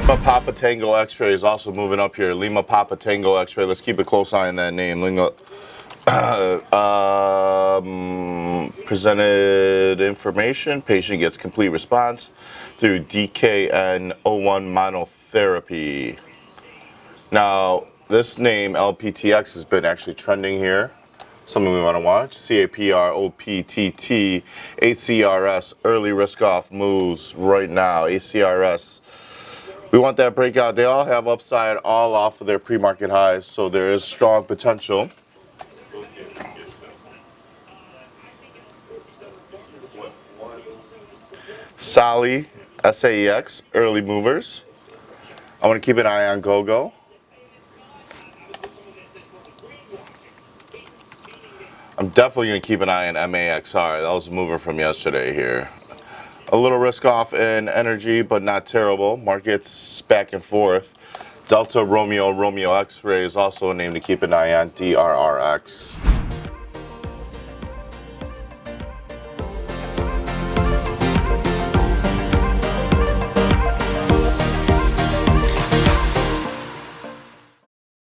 Lima Papa Tango X-Ray is also moving up here. Lima Papa Tango X-Ray. Let's keep a close eye on that name. Presented information. Patient gets complete response through DKN-01 monotherapy. Now, this name LPTX has been actually trending here. Something we want to watch. CAPROPTT, ACRS, early risk off moves right now. ACRS. We want that breakout. They all have upside, all off of their pre-market highs, so there is strong potential. Sally, SAEX, early movers. I want to keep an eye on GoGo. I'm definitely going to keep an eye on MAXR. That was a mover from yesterday here. A little risk off in energy, but not terrible. Markets back and forth. Delta Romeo X-Ray is also a name to keep an eye on, DRRX.